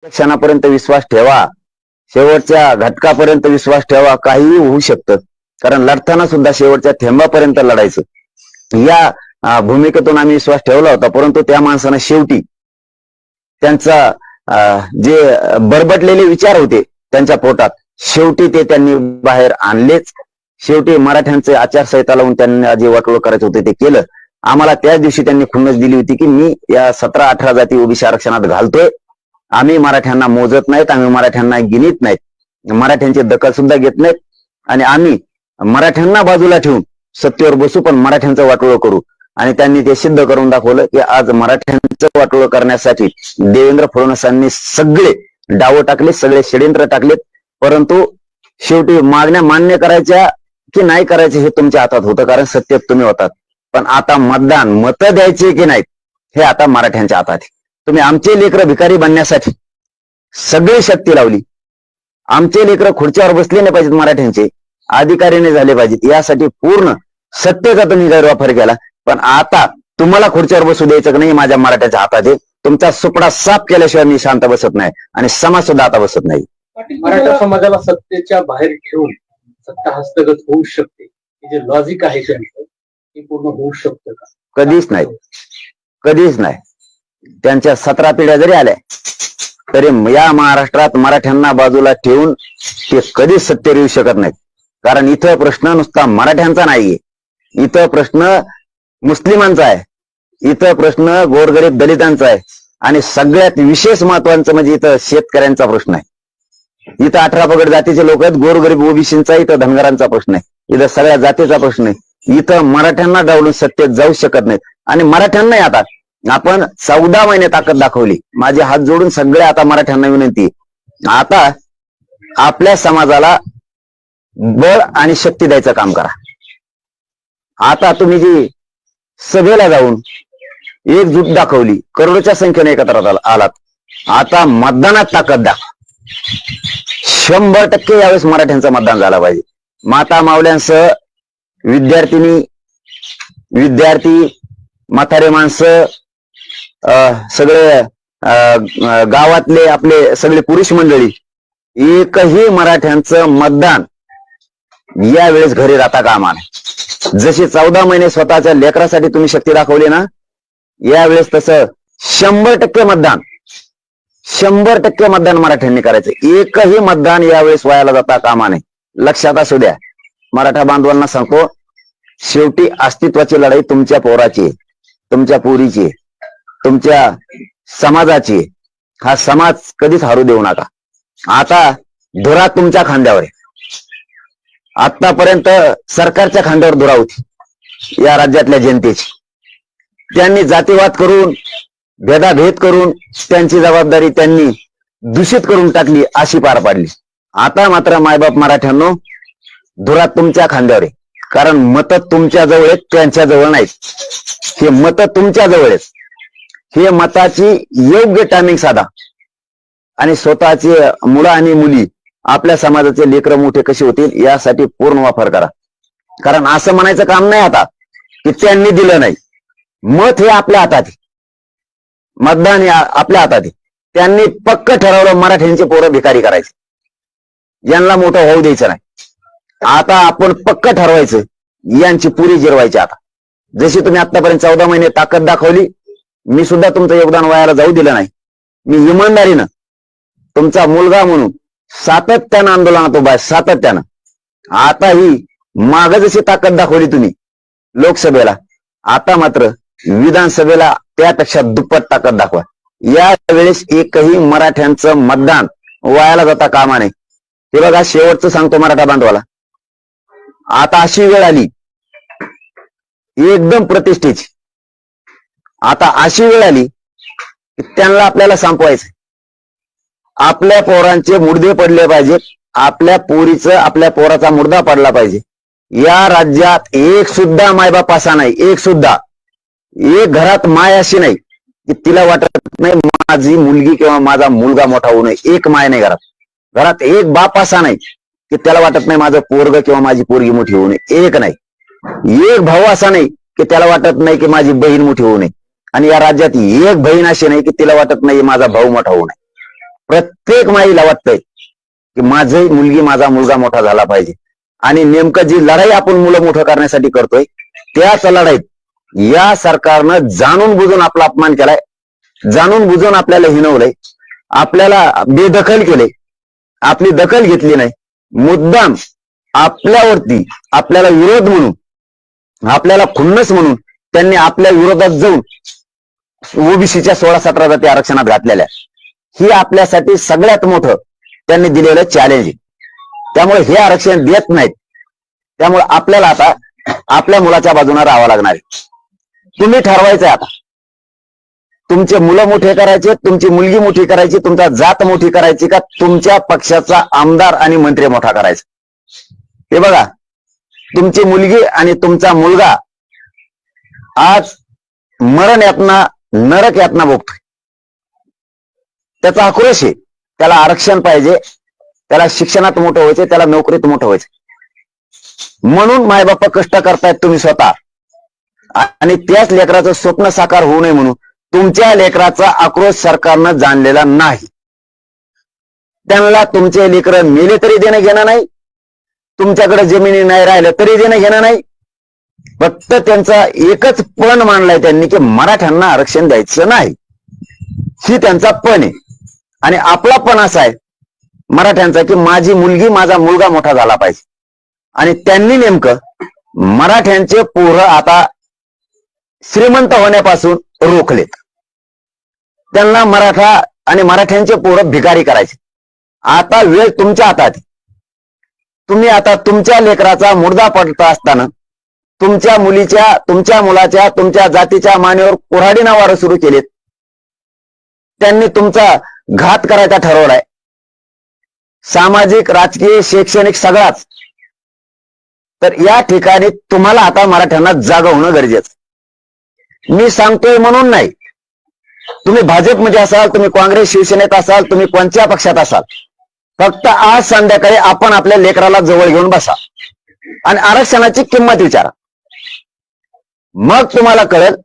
क्षणापर्यंत विश्वास ठेवा, शेवटच्या घटकापर्यंत विश्वास ठेवा, काहीही होऊ शकतं. कारण लढताना सुद्धा शेवटच्या थेंबापर्यंत लढायचं या भूमिकेतून आम्ही विश्वास ठेवला होता. परंतु त्या माणसानं शेवटी त्यांचा जे बरबटलेले विचार होते त्यांच्या पोटात, शेवटी ते त्यांनी बाहेर आणलेच. शेवटी मराठ्यांचे आचारसंहिता लावून त्यांना जे वाटोळ करायचं होते ते केलं. आम्हाला त्याच दिवशी त्यांनी खुन्नस दिली होती की मी या 17-18 जाती ओबीसी आरक्षणात घालतोय. आम्ही मराठ्यांना मोजत नाहीत, आम्ही मराठ्यांना गिनीत नाहीत, मराठ्यांची दखल सुद्धा घेत नाहीत आणि आम्ही मराठ्यांना बाजूला ठेवून सत्तेवर बसू पण मराठ्यांचं वाटोळं करू. आणि त्यांनी ते सिद्ध करून दाखवलं की आज मराठ्यांचं वाटोळं करण्यासाठी देवेंद्र फडणवीसांनी सगळे डाव टाकले, सगळे षडयंत्र टाकलेत. परंतु शेवटी मागण्या मान्य करायच्या की नाही करायचे हे तुमच्या हातात होतं, कारण सत्तेत तुम्ही होतात. पण आता मतदान, मतं द्यायचे की नाहीत हे आता मराठ्यांच्या हातात आहे. तुम्ही आमचे लेकरं भिकारी बनण्यासाठी सगळी शक्ती लावली. आमचे लेकरं खुर्च्यावर बसले नाही पाहिजेत, मराठ्यांचे अधिकारी नाही झाले पाहिजेत, यासाठी पूर्ण सत्तेचा तुम्ही गैरवापर केला. पण आता तुम्हाला खुर्च्यावर बसू द्यायचं नाही, माझ्या मराठ्याच्या हातात आहे. तुमचा सुपडा साफ केल्याशिवाय मी शांत बसत नाही आणि समाज सुद्धा आता बसत नाही. मराठा समाजाला सत्तेच्या बाहेर ठेवून सत्ता हस्तगत होऊ शकते, हे जे लॉजिक आहे त्यांचं ते पूर्ण होऊ शकतं का? कधीच नाही, कधीच नाही. त्यांच्या 17 पिढ्या जरी आल्या तरी या महाराष्ट्रात मराठ्यांना बाजूला ठेवून ते कधीच सत्तेवर येऊ शकत नाहीत. कारण इथं प्रश्न नुसता मराठ्यांचा नाहीये, इथं प्रश्न मुस्लिमांचा आहे, इथं प्रश्न गोरगरीब दलितांचा आहे आणि सगळ्यात विशेष महत्वाचं म्हणजे इथं शेतकऱ्यांचा प्रश्न आहे. इथं 18 पगड जातीचे लोक आहेत, गोरगरीब ओबीसींचा, इथं धनगरांचा प्रश्न आहे, इथं सगळ्या जातीचा प्रश्न आहे. इथं मराठ्यांना डावलून सत्तेत जाऊ शकत नाहीत आणि मराठ्यांनाही आता आपण 14 महिने ताकद दाखवली. माझे हात जोडून सगळे आता मराठ्यांना विनंती, आता आपल्या समाजाला बळ आणि शक्ती द्यायचं काम करा. आता तुम्ही जी सभेला जाऊन एकजूट दाखवली, करोडोच्या संख्येने एकत्र आलात, आता मतदानात ताकद दाखवा. 100% यावेळेस मराठ्यांचं मतदान झालं पाहिजे. माता मावल्यांसह विद्यार्थिनी, विद्यार्थी, म्हातारे माणसं, सगळे गावातले आपले सगळे पुरुष मंडळी, एकही मराठ्यांचं मतदान यावेळेस घरी राहता कामा नये. जशी 14 महिने स्वतःच्या लेकरासाठी तुम्ही शक्ती दाखवली ना, यावेळेस तसं 100% मतदान, 100% मतदान मराठ्यांनी करायचं. एकही मतदान यावेळेस वायाला जाता कामा नये. लक्षात असू द्या. मराठा बांधवांना सांगतो, शेवटी अस्तित्वाची लढाई तुमच्या पोराची, तुमच्या पोरीची, तुमच्या समाजाची. हा समाज कधीच हारू देऊ नका. आता धुरा तुमच्या खांद्यावर आहे. आतापर्यंत सरकारच्या खांद्यावर धुरा होती या राज्यातल्या जनतेची. त्यांनी जातीवाद करून, भेदाभेद करून त्यांची जबाबदारी त्यांनी दूषित करून टाकली, अशी पार पाडली. आता मात्र मायबाप मराठ्यांनो, धुरा तुमच्या खांद्यावर आहे. कारण मतं तुमच्या जवळ आहेत, त्यांच्या जवळ नाहीत. हे मतं तुमच्या जवळ आहेत. हे मताची योग्य टायमिंग साधा आणि स्वतःचे मुलं आणि मुली, आपल्या समाजाचे लेकरं मोठे कसे होतील यासाठी पूर्ण वापर करा. कारण असं म्हणायचं काम नाही आता की त्यांनी दिलं नाही. मत हे आपल्या हातात आहे, मतदान हे आपल्या हातात आहे. त्यांनी पक्क ठरवलं मराठ्यांचे पोरं भिकारी करायचे, यांना मोठं होऊ द्यायचं नाही. आता आपण पक्क ठरवायचं यांची पुरी जिरवायची. आता जशी तुम्ही आतापर्यंत 14 महिने ताकद दाखवली, मी सुद्धा तुमचं योगदान वायाला जाऊ दिलं नाही. मी इमानदारीनं तुमचा मुलगा म्हणून सातत्यानं आंदोलनात उभा आहे, सातत्यानं. आता ही माग जशी ताकद दाखवली तुम्ही लोकसभेला, आता मात्र विधानसभेला त्यापेक्षा दुप्पट ताकद दाखवा. या वेळेस एकही मराठ्यांचं मतदान वायाला जाता कामा नये. हे बघा, शेवटचं सांगतो मराठा बांधवाला, आता अशी वेळ आली एकदम प्रतिष्ठेची, आता अशी वेळ आली की त्यांना आपल्याला संपवायचं. आपल्या पोरांचे मुर्दे पडले पाहिजेत, आपल्या पोरीचं, आपल्या पोराचा मुर्दा पडला पाहिजे. या राज्यात एक सुद्धा मायबाप असा नाही, एक सुद्धा, एक घरात माय अशी नाही की तिला वाटत नाही माझी मुलगी किंवा माझा मुलगा मोठा होऊ नये. एक माय नाही घरात. घरात एक बाप असा नाही की त्याला वाटत नाही माझं पोरग किंवा माझी पोरगी मोठी होऊ नये. एक नाही. एक भाऊ असा नाही की त्याला वाटत नाही की माझी बहीण मोठी होऊ नये. आणि या राज्यात एक बहीण अशी नाही की तिला वाटत नाही माझा भाऊ मोठा होऊ नये. प्रत्येक माईला वाटतंय की माझी मुलगी माझा मुलगा मोठा झाला पाहिजे. आणि नेमकं जी लढाई आपण मुलं मोठं करण्यासाठी करतोय त्याच लढाईत या सरकारनं जाणून बुजून आपला अपमान केलाय, जाणून बुजून आपल्याला हिणवलंय, आपल्याला बेदखल केले, आपली दखल घेतली नाही. मुद्दाम आपल्यावरती आपल्याला विरोध म्हणून, आपल्याला खुन्नस म्हणून त्यांनी आपल्या विरोधात जाऊन ओबीसीच्या 16-17 जाती आरक्षणात घातलेल्या. ही आपल्यासाठी सगळ्यात मोठं त्यांनी दिलेलं चॅलेंज आहे. त्यामुळे हे आरक्षण देत नाहीत. त्यामुळे आपल्याला आता आपल्या मुलाच्या बाजूने राहावं लागणार आहे. तुम्ही ठरवायचंय आता, तुमचे मुलं मोठे करायचे, तुमची मुलगी मोठी करायची, तुमचा जात मोठी करायची का तुमच्या पक्षाचा आमदार आणि मंत्री मोठा करायचा. हे बघा, तुमची मुलगी आणि तुमचा मुलगा आज मरण यातना, नरक यातना भोगतोय. त्याचा आक्रोश आहे. त्याला आरक्षण पाहिजे, त्याला शिक्षणात मोठं व्हायचं, त्याला नोकरीत मोठं व्हायचं. म्हणून मायबाप कष्ट करतायत तुम्ही स्वतः. आणि त्याच लेकराचं स्वप्न साकार होऊ नये म्हणून तुमच्या लेकराचा आक्रोश सरकारनं जाणलेला नाही. त्यांना तुमचे लेकर मेले तरी देणं घेणं नाही, तुमच्याकडे जमिनी नाही राहिलं तरी देणं घेणं नाही. फक्त त्यांचा एकच पण मांडलाय त्यांनी की मराठ्यांना आरक्षण द्यायचं नाही. ही त्यांचा पण आहे. आणि आपला पण असा आहे मराठ्यांचा की माझी मुलगी माझा मुलगा मोठा झाला पाहिजे. आणि त्यांनी नेमकं मराठ्यांचे पोरं आता श्रीमंत होण्यापासून रोखलेत. त्यांना मराठा आणि मराठ्यांचे पोरं भिकारी करायचे. आता वेळ तुमच्या हातात. तुम्ही आता तुमच्या लेकराचा मुर्दा पडता असताना तुमच्या मुलीच्या, तुमच्या मुलाच्या, तुमच्या जातीच्या मानेवर कुऱ्हाडी नावार सुरू केलेत. त्यांनी तुमचा घात करायचा ठरवलाय. सामाजिक, राजकीय, शैक्षणिक सगळाच. तर या ठिकाणी तुम्हाला आता मराठ्यांना जागा होणं गरजेचं. मी सांगतोय म्हणून नाही. तुम्ही भाजपमध्ये असाल, तुम्ही काँग्रेस शिवसेनेत असाल, तुम्ही कोणत्या पक्षात असाल, फक्त आज संध्याकाळी आपण आपल्या लेकराला जवळ घेऊन बसा आणि आरक्षणाची किंमत विचारा. मग तुम्हाला कळेल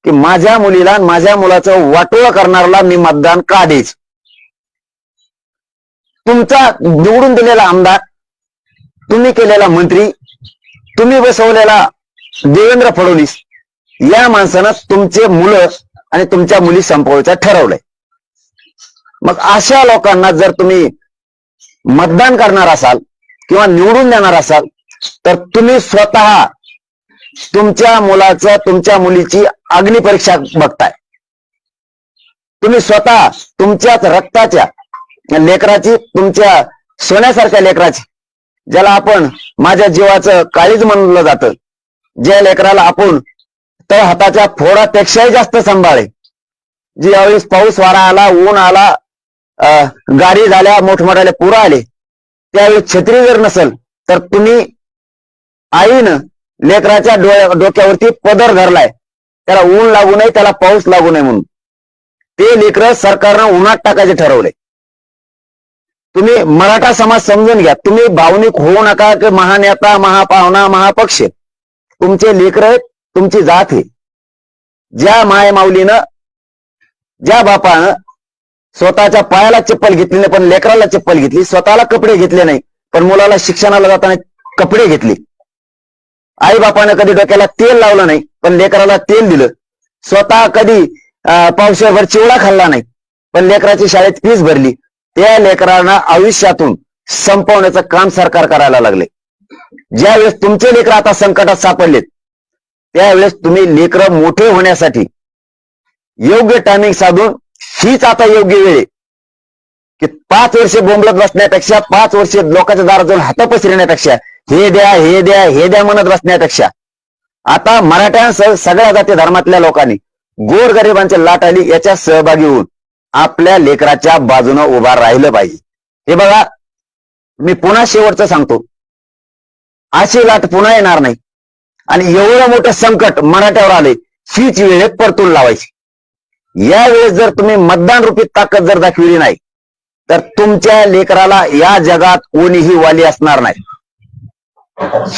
की माझ्या मुलीला, माझ्या मुलाचं वाटोळं करणाऱ्याला मी मतदान का द्यायचं. तुमचा निवडून दिलेला आमदार, तुम्ही केलेला मंत्री, तुम्ही बसवलेला देवेंद्र फडणवीस या माणसानं तुमचे मुलं आणि तुमच्या मुली संपवायचं ठरवलंय. मग अशा लोकांना जर तुम्ही मतदान करणार असाल किंवा निवडून देणार असाल तर तुम्ही स्वतः तुमच्या मुलाचं, तुमच्या मुलीची अग्निपरीक्षा बघताय. तुम्ही स्वतः तुमच्याच रक्ताच्या लेकराची, तुमच्या सोन्यासारख्या लेकराची, ज्याला आपण माझ्या जीवाचं काळीज म्हणलं जातं, ज्या लेकराला आपण तर हाताच्या फोडापेक्षाही जास्त सांभाळे, जी यावेळेस पाऊस वारा आला, ऊन आला, गाडी झाल्या, मोठमोठ्याले पूर आले, त्यावेळी छत्री जर नसेल तर तुम्ही आईनं लेकराच्या डोक्यावरती पदर धरलाय, त्याला ऊन लागू नये, त्याला पाऊस लागू नये म्हणून. ते लेकरं सरकारनं उन्हात टाकायचे ठरवले. तुम्ही मराठा समाज समजून घ्या. तुम्ही भावनिक होऊ नका की महानेता, महापावना, महापक्ष. तुमचे लेकर आहेत, तुमची जात आहे. ज्या माय माऊलीनं, ज्या बापानं स्वतःच्या पायाला चप्पल घेतली नाही पण लेकराला चप्पल घेतली, स्वतःला कपडे घेतले नाही पण मुलाला शिक्षणाला जाताना कपडे घेतले, आई बापानं कधी डोक्याला तेल लावलं नाही पण लेकराला तेल दिलं, स्वतः कधी पावसाभर चिवडा खाल्ला नाही पण लेकराची शाळेत फीस भरली, त्या लेकरांना आयुष्यातून संपवण्याचं काम सरकार करायला लागले. ज्यावेळेस तुमचे लेकर आता संकटात सापडलेत त्यावेळेस तुम्ही लेकर मोठे होण्यासाठी योग्य टायमिंग साधून, हीच आता योग्य वेळ आहे की 5 वर्ष बोंबलत बसण्यापेक्षा, 5 वर्ष लोकांच्या दारात जाऊन हात पसरण्यापेक्षा, हे द्या, हे द्या, हे द्या म्हणत बसण्यापेक्षा आता मराठ्यांसह सगळ्या जाती धर्मातल्या लोकांनी गोरगरिबांच्या लाट आली याच्या सहभागी होऊन आपल्या लेकराच्या बाजूने उभा राहिलं पाहिजे. हे बघा, मी पुन्हा शेवटचं सांगतो, अशी लाट पुन्हा येणार नाही. आणि एवढं मोठं संकट मराठ्यावर आले, हीच वेळ परतून लावायची. यावेळेस जर तुम्ही मतदान रूपी ताकद जर दाखविली नाही तर तुमच्या लेकराला या जगात कोणीही वाली असणार नाही.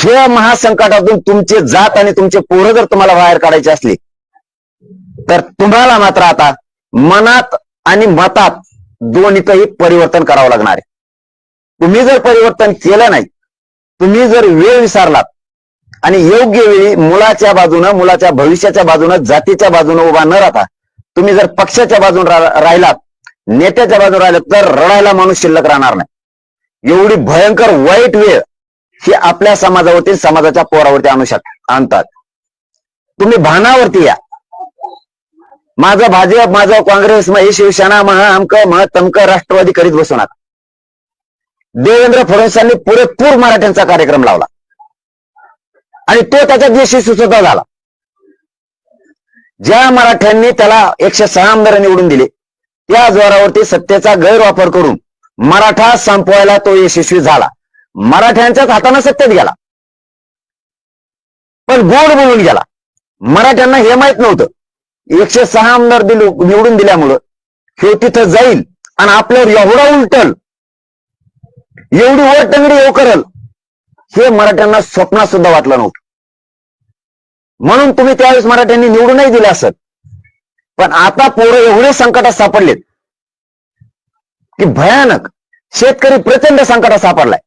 या महासंकटातून तुमचे जात आणि तुमचे पोरं जर तुम्हाला बाहेर काढायचे असले तर तुम्हाला मात्र आता मनात आणि मतात दोन्हीतही परिवर्तन करावं लागणार आहे. तुम्ही जर परिवर्तन केलं नाही, तुम्ही जर वेळ विसरलात आणि योग्य वेळी मुलाच्या बाजूनं, मुलाच्या भविष्याच्या बाजूनं, जातीच्या बाजूनं उभा न राहता तुम्ही जर पक्षाच्या बाजून राहिलात, नेत्याच्या बाजून राहिलात, तर रडायला माणूस शिल्लक राहणार नाही. एवढी भयंकर वाईट वेळ ही आपल्या समाजावरती, समाजाच्या पोरावरती आणतात. तुम्ही भानावरती या. माझं भाजप, माझं काँग्रेस, मग शिवसेना, मग अमक मग तमक राष्ट्रवादी करीत बसू नका. देवेंद्र फडणवीसांनी पुरेपूर मराठ्यांचा कार्यक्रम लावला आणि तो त्याच्यात यशस्वी सुद्धा झाला. ज्या मराठ्यांनी त्याला 106 आमदार निवडून दिले, त्या जोरावरती सत्तेचा गैरवापर करून मराठा संपवायला तो यशस्वी झाला. मराठ्यांच्याच हाताने सत्तेत गेला, पण गोड बोलून गेला. मराठ्यांना हे माहित नव्हतं 106 आमदार निवडून दिल्यामुळं हे तिथं जाईल आणि आपल्यावर एवढा उलटल, एवढी वरटंगडी येऊ करल, हे मराठ्यांना स्वप्नात सुद्धा वाटलं नव्हतं. म्हणून तुम्ही त्यावेळेस मराठ्यांनी निवडूनही दिले असत. पण आता पोरं एवढे संकटात सापडलेत की भयानक. शेतकरी प्रचंड संकटात सापडलाय.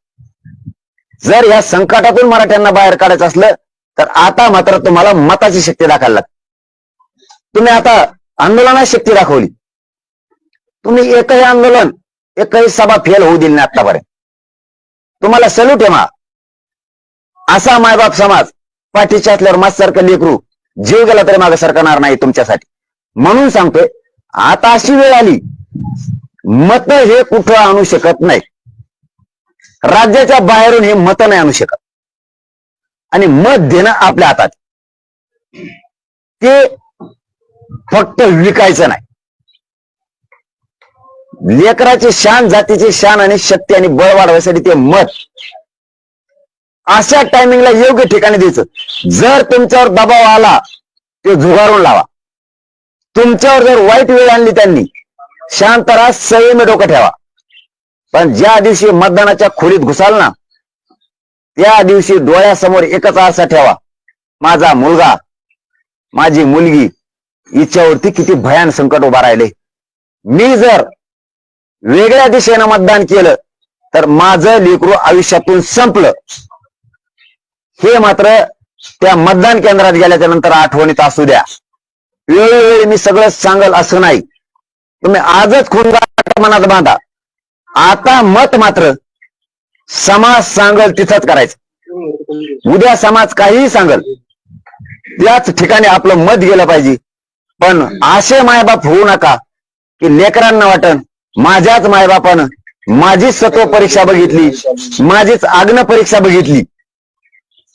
जर या संकटातून मराठ्यांना बाहेर काढायचं असलं तर आता मात्र तुम्हाला मताची शक्ती दाखवायला लागते. तुम्ही आता आंदोलनाची शक्ती दाखवली. तुम्ही एकही आंदोलन, एकही सभा फेल होऊ दिली नाही आतापर्यंत. तुम्हाला सल्यूट आहे मा. असा मायबाप समाज पाठीच्या असल्यावर माझ्यासारखं लेकरू जीव गेला तरी मागे सरकणार नाही तुमच्यासाठी. म्हणून सांगतोय, आता अशी वेळ आली, मत हे कुठं आणू शकत नाही. राज्याच्या बाहेरून हे मत नाही आणू शकत. आणि मत देणं आपल्या हातात. ते फक्त विकायचं नाही. लेकराची शान, जातीची शान आणि शक्ती आणि बळ वाढवायसाठी ते मत अशा टायमिंगला योग्य ठिकाणी द्यायचं. जर तुमच्यावर दबाव आला, ते झुगारून लावा. तुमच्यावर जर वाईट वेळ आणली त्यांनी, शांत राहा, संयमी डोकं ठेवा. पण ज्या दिवशी मतदानाच्या खोलीत घुसाल ना, त्या दिवशी डोळ्यासमोर एकच आरसा ठेवा, माझा मुलगा, माझी मुलगी, हिच्यावरती किती भयान संकट उभा राहिले. मी जर वेगळ्या दिशेनं मतदान केलं तर माझं लेकरू आयुष्यातून संपलं. हे मात्र त्या मतदान केंद्रात गेल्याच्या नंतर आठवणीत असू द्या. वेळोवेळी मी सगळं सांगल असं नाही. तुम्ही आजच खून मनात बांधा. आता मत मात्र समाज सांगल तिथंच करायचं. उद्या समाज काहीही सांगल त्याच ठिकाणी आपलं मत गेलं पाहिजे. पण असे मायबाप होऊ नका की लेकरांना वाटन माझ्याच मायबापानं माझीच सत्व परीक्षा बघितली, माझीच आग्न परीक्षा बघितली.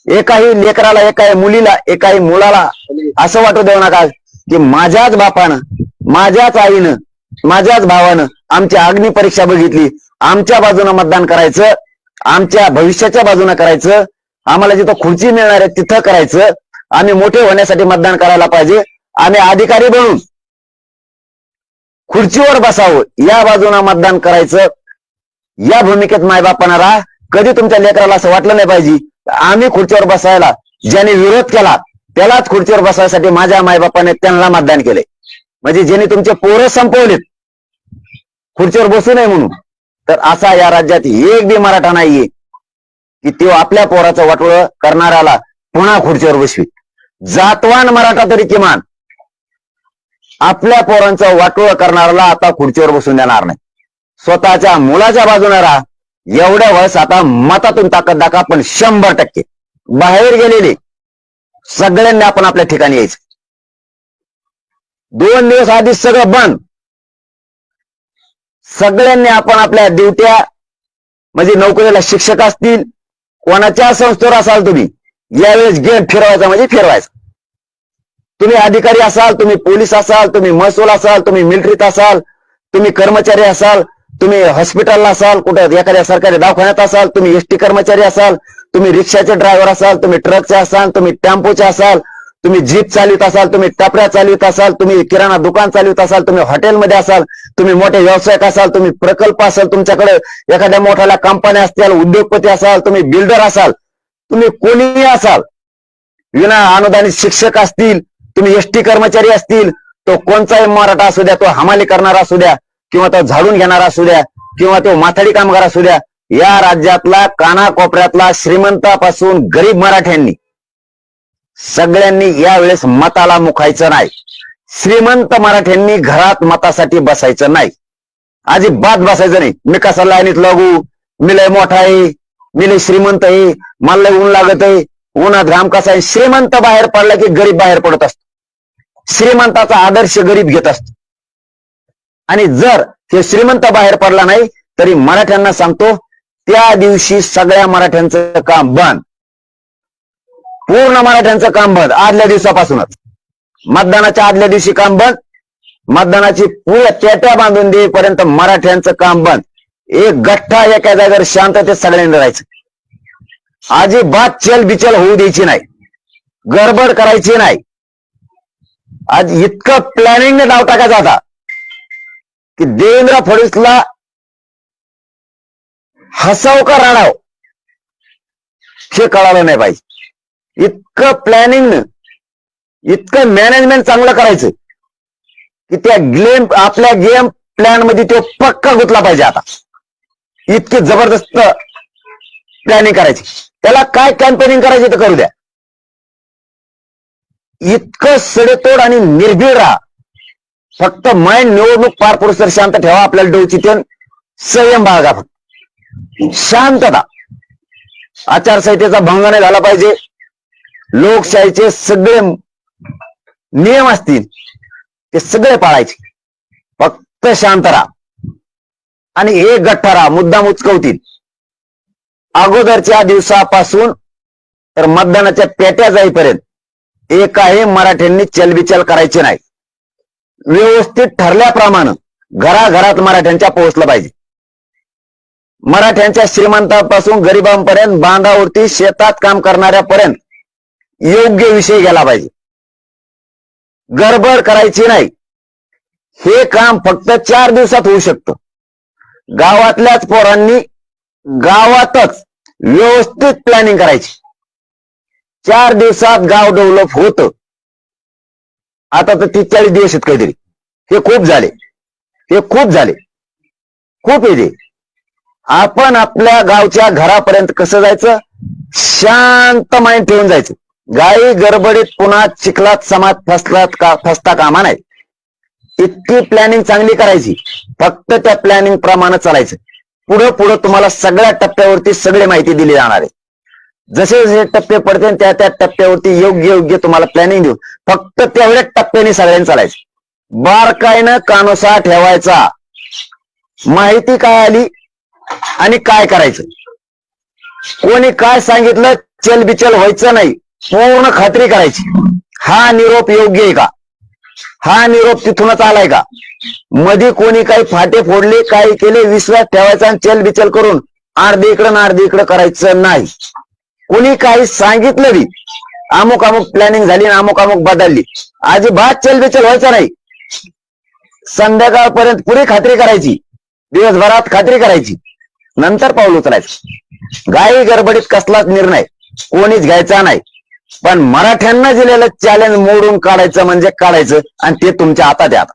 एकाही लेकराला, एकाही मुलीला, एकाही मुलाला असं वाटू देऊ नका की माझ्याच बापानं, माझ्याच आईनं, माझ्याच भावानं आमची अग्नी परीक्षा बघितली. आमच्या बाजूने मतदान करायचं, आमच्या भविष्याच्या बाजूने करायचं, आम्हाला जिथं खुर्ची मिळणार आहे तिथं करायचं. आम्ही मोठे होण्यासाठी मतदान करायला पाहिजे. आम्ही अधिकारी बनून खुर्चीवर बसावं, या बाजूने मतदान करायचं. या भूमिकेत मायबापांना राहा. कधी तुमच्या लेकराला असं वाटलं नाही पाहिजे आम्ही खुर्चीवर बसायला ज्याने विरोध केला त्यालाच खुर्चीवर बसायसाठी माझ्या मायबापाने त्यांना मतदान केले. म्हणजे ज्यांनी तुमचे पोरं संपवलेत खुर्चीवर बसू नये म्हणून, तर असा या राज्यात एक बी मराठा नाहीये की तो आपल्या पोराचं वाटोळं करणाऱ्याला पुन्हा खुर्चीवर बसवी. जातवान मराठा तरी किमान आपल्या पोरांचं वाटोळं करणाऱ्याला आता खुर्चीवर बसून देणार नाही. स्वतःच्या मुलाच्या बाजूने राहा. एवढ्या वेळेस आता मतातून ताकद दाखवा. पण 100% बाहेर गेलेले सगळ्यांनी आपण आपल्या ठिकाणी यायचं. 2 दिवस आधी सगळं बंद. सगळ्यांनी आपण आपल्या ड्युट्या, म्हणजे नोकरीला शिक्षक असतील, कोणाच्या संस्थेवर असाल तुम्ही, यावेळेस गेट फिरवायचा म्हणजे फिरवायचा. तुम्ही अधिकारी असाल, तुम्ही पोलीस असाल, तुम्ही महसूल असाल, तुम्ही मिलिटरीत असाल, तुम्ही कर्मचारी असाल, तुम्ही हॉस्पिटलला असाल, कुठे एखाद्या सरकारी दवाखान्यात असाल, तुम्ही एसटी कर्मचारी असाल, तुम्ही रिक्षाचे ड्रायव्हर असाल, तुम्ही ट्रकचे असाल, तुम्ही टेम्पोचे असाल, तुम्ही जीप चालवित असाल, तुम्ही टपऱ्या चालवित असाल, तुम्ही किराणा दुकान चालवित असाल, तुम्ही हॉटेलमध्ये असाल, तुम्ही मोठे व्यावसायिक असाल, तुम्ही प्रकल्प असाल, तुमच्याकडे एखाद्या मोठ्या कंपन्या असतील, उद्योगपती असाल, तुम्ही बिल्डर असाल, तुम्ही कोणीही असाल, विना अनुदानित शिक्षक असतील, तुम्ही एसटी कर्मचारी असतील, तो कोणताही मराठा असू द्या, तो हमाली करणारा असू द्या, किंवा तो झाडून घेणारा असू द्या किंवा तो माथाडी कामगार असू द्या, या राज्यातला कानाकोपऱ्यातला श्रीमंतापासून गरीब मराठ्यांनी सगळ्यांनी यावेळेस मताला मुखायचं नाही. श्रीमंत मराठ्यांनी घरात मतासाठी बसायचं नाही, अजिबात बसायचं नाही. मी कसा लाईनीत लागू, मी लय मोठा आहे, मी लय श्रीमंत आहे, मला लय ऊन लागत आहे, उन्हात घाम कसा आहे. श्रीमंत बाहेर पडला की गरीब बाहेर पडत असतो. श्रीमंताचा आदर्श गरीब घेत असतो. आणि जर हे श्रीमंत बाहेर पडला नाही तरी मराठ्यांना सांगतो, त्या दिवशी सगळ्या मराठ्यांचं काम बंद, पूर्ण मराठ्यांचं काम बंद. आदल्या दिवसापासूनच, मतदानाच्या आदल्या दिवशी काम बंद, मतदानाची पुऱ्या पेट्या बांधून देईपर्यंत मराठ्यांचं काम बंद. एक गठ्ठा एका जागेवर शांततेत सगळ्यांनी राहायचं. अजिबात चल बिचल होऊ द्यायची नाही, गडबड करायची नाही. आज इतकं प्लॅनिंगने डाव टाकायचा होता की देवेंद्र फडणवीसला हसाव का राडाव हे कळालं नाही पाहिजे. इतकं प्लॅनिंग, इतकं मॅनेजमेंट चांगलं करायचं की त्या आपल्या गेम प्लॅन मध्ये तो पक्का गुंतला पाहिजे. आता इतकी जबरदस्त प्लॅनिंग करायची, त्याला काय कॅम्पेनिंग करायची तर करू द्या. इतकं सडेतोड आणि निर्भीड राहा. फक्त माइंड निवडणूक पार पुरुषर शांत ठेवा. आपल्याला डोळची संयम बाळगा, फक्त शांतता. आचारसंहितेचा भंग नाही झाला पाहिजे. लोकशाहीचे सगळे नियम असतील ते सगळे पाळायचे. फक्त शांत राहा आणि एक गठ्ठा राहा. मुद्दाम उचकवतील अगोदरच्या दिवसापासून तर मतदानाच्या पेट्या जाईपर्यंत एकाही मराठ्यांनी चलबिचल करायची नाही. व्यवस्थित ठरल्याप्रमाणे घराघरात मराठ्यांच्या पोहोचलं पाहिजे. मराठ्यांच्या श्रीमंतापासून गरिबांपर्यंत, बांधावरती शेतात काम करणाऱ्यापर्यंत योग्य विषय गेला पाहिजे. गडबड करायची नाही. हे काम फक्त 4 दिवसात होऊ शकतं. गावातल्याच पोरांनी गावातच व्यवस्थित प्लॅनिंग करायची. 4 दिवसात गाव डेव्हलप होतं. आता तर 30-40 दिवस आहेत काहीतरी. हे खूप झाले, हे खूप झाले, खूप येते. आपण आपल्या गावच्या घरापर्यंत कसं जायचं, शांत माइंड ठेवून जायचं. गाई गडबडीत पुन्हा चिखलात समात फसता कामा नाही. इतकी प्लॅनिंग चांगली करायची, फक्त त्या प्लॅनिंग प्रमाणे चालायचं. पुढे पुढे तुम्हाला सगळ्या टप्प्यावरती सगळी माहिती दिली जाणार आहे. जसे जसे टप्पे पडते त्या त्या टप्प्यावरती योग्य तुम्हाला प्लॅनिंग देऊ. फक्त तेवढ्या टप्प्याने सगळ्यांनी चालायचं. बारकाईनं कानोसा ठेवायचा. माहिती काय आली आणि काय करायचं, कोणी काय सांगितलं चलबिचल व्हायचं नाही. पूर्ण खात्री करायची. हा निरोप योग्य आहे का, हा निरोप तिथूनच आलाय का, मध्ये कोणी काही फाटे फोडले, काही केले, विश्वास ठेवायचा आणि चलबिचल करून अर्धे इकडं ना अर्धे इकडं करायचं नाही. कोणी काही सांगितलं बी, अमुक अमुक प्लॅनिंग झाली आणि अमुक अमुक बदलली, अजिबात चलबिचल व्हायचं नाही. संध्याकाळपर्यंत पुरी खात्री करायची, दिवसभरात खात्री करायची, नंतर पाऊल उचलायचं. गाई गडबडीत कसलाच निर्णय कोणीच घ्यायचा नाही. पण मराठ्यांना दिलेलं चॅलेंज मोडून काढायचं म्हणजे काढायचं, आणि ते तुमच्या हातात आहे.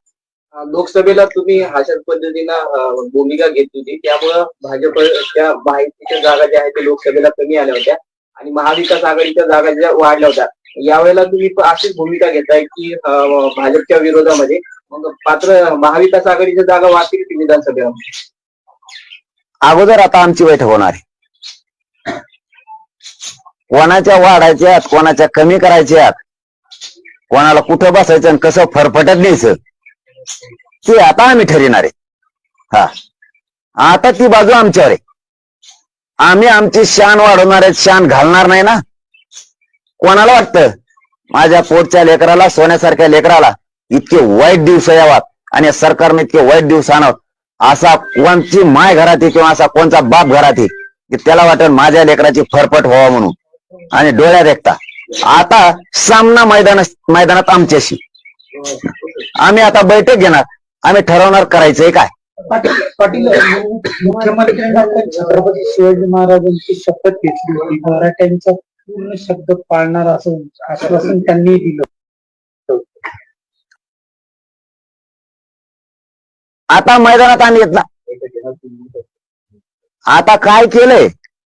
लोकसभेला तुम्ही अशाच पद्धतीनं भूमिका घेतली होती, त्यामुळं भाजपच्या माहितीच्या जागा ज्या आहेत त्या लोकसभेला कमी आल्या होत्या आणि महाविकास आघाडीच्या जागा ज्या वाढल्या होत्या. यावेळेला तुम्ही अशीच भूमिका घेताय की भाजपच्या विरोधामध्ये, मग पात्र महाविकास आघाडीच्या जागा वाढतील की विधानसभेला? अगोदर आता आमची बैठक होणार आहे. कोणाच्या वाढायच्यात, कोणाच्या कमी करायच्यात, कोणाला कुठं बसायचं आणि कसं फरफटत न्यायचं ते आता आम्ही ठरविणार आहे. हा, आता ती बाजू आमच्यावर आहे. आम्ही आमची शान वाढवणार आहे, शान घालणार नाही ना. कोणाला वाटतं माझ्या पोटच्या लेकराला, सोन्यासारख्या लेकराला इतके वाईट दिवस यावात आणि सरकारने इतके वाईट दिवस आणावं, असा कोणची माय घरात आहे किंवा असा कोणचा बाप घरात आहे की त्याला वाटेल माझ्या लेकराची फरफट व्हावा म्हणून, आणि डोळ्यात एकता. आता सामना मैदानात आमच्याशी. आम्ही आता बैठक घेणार, आम्ही ठरवणार करायचंय काय. पाटील, मुख्यमंत्र्यांनी आपण छत्रपती शिवाजी महाराजांची शपथ घेतली होती, मराठ्यांचा पूर्ण शब्द पाळणार असं आश्वासन त्यांनी दिलं. आता मैदानात आणलेत ना. आता काय केलंय